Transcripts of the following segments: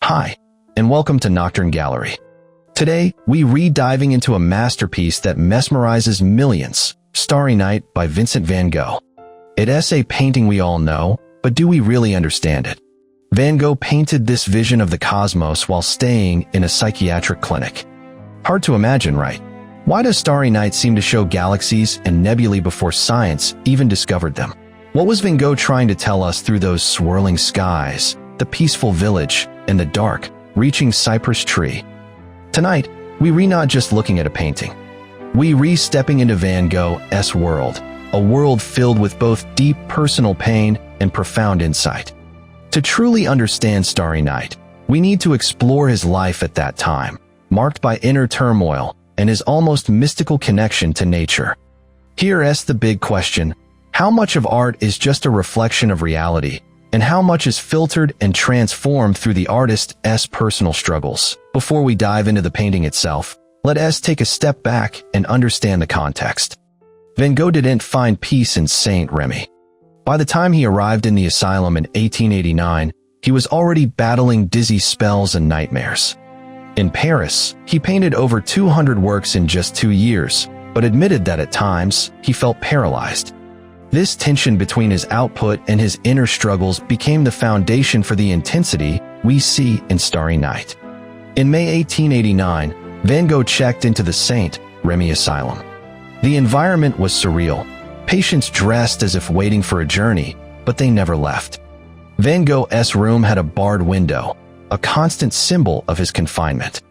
Hi, and welcome to Nocturne Gallery. Today, we re-diving into a masterpiece that mesmerizes millions, Starry Night by Vincent van Gogh. It's a painting we all know, but do we really understand it? Van Gogh painted this vision of the cosmos while staying in a psychiatric clinic. Hard to imagine, right? Why does Starry Night seem to show galaxies and nebulae before science even discovered them? What was Van Gogh trying to tell us through those swirling skies, the peaceful village, and the dark, reaching cypress tree? Tonight, we not just looking at a painting. We stepping into Van Gogh's world, a world filled with both deep personal pain and profound insight. To truly understand Starry Night, we need to explore his life at that time, marked by inner turmoil and his almost mystical connection to nature. Here's the big question: how much of art is just a reflection of reality, and how much is filtered and transformed through the artist's personal struggles? Before we dive into the painting itself, let us take a step back and understand the context. Van Gogh didn't find peace in Saint Remy. By the time he arrived in the Asylum in 1889, he was already battling dizzy spells and nightmares. In Paris, he painted over 200 works in just 2 years, but admitted that at times, he felt paralyzed. This tension between his output and his inner struggles became the foundation for the intensity we see in Starry Night. In May 1889, Van Gogh checked into the Saint Remy Asylum. The environment was surreal. Patients dressed as if waiting for a journey, but they never left. Van Gogh's room had a barred window, a constant symbol of his confinement.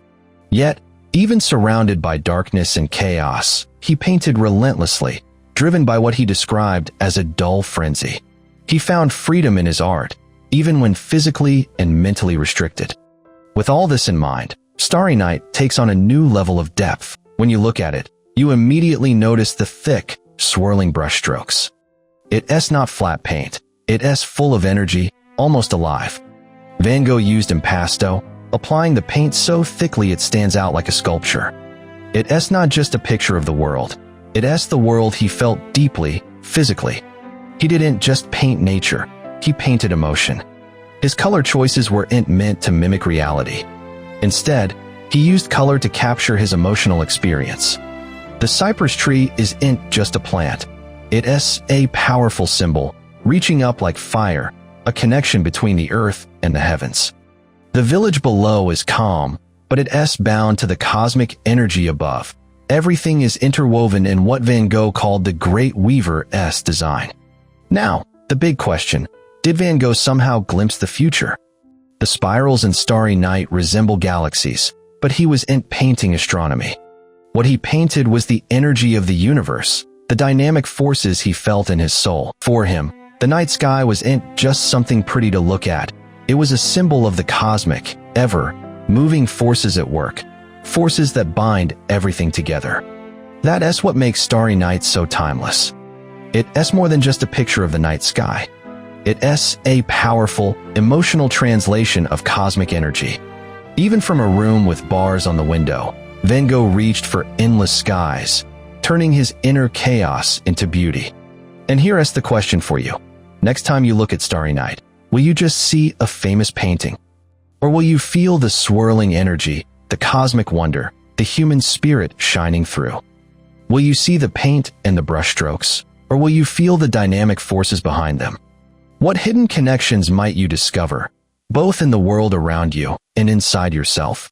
Yet, even surrounded by darkness and chaos, he painted relentlessly, driven by what he described as a dull frenzy. He found freedom in his art, even when physically and mentally restricted. With all this in mind, Starry Night takes on a new level of depth. When you look at it, you immediately notice the thick, swirling brushstrokes. It's not flat paint. It's full of energy, almost alive. Van Gogh used impasto, applying the paint so thickly it stands out like a sculpture. It's not just a picture of the world. It's the world he felt deeply, physically. He didn't just paint nature, he painted emotion. His color choices weren't meant to mimic reality. Instead, he used color to capture his emotional experience. The cypress tree isn't just a plant. It's a powerful symbol, reaching up like fire, a connection between the earth and the heavens. The village below is calm, but it's bound to the cosmic energy above. Everything is interwoven in what Van Gogh called the Great Weaver's design. Now, the big question: did Van Gogh somehow glimpse the future? The spirals in Starry Night resemble galaxies, but he wasn't painting astronomy. What he painted was the energy of the universe, the dynamic forces he felt in his soul. For him, the night sky wasn't just something pretty to look at. It was a symbol of the cosmic, ever-moving forces at work, forces that bind everything together. That's what makes Starry Night so timeless. It's more than just a picture of the night sky. It's a powerful, emotional translation of cosmic energy. Even from a room with bars on the window, Van Gogh reached for endless skies, turning his inner chaos into beauty. And here's the question for you. Next time you look at Starry Night, will you just see a famous painting? Or will you feel the swirling energy, the cosmic wonder, the human spirit shining through? Will you see the paint and the brushstrokes, or will you feel the dynamic forces behind them? What hidden connections might you discover, both in the world around you and inside yourself?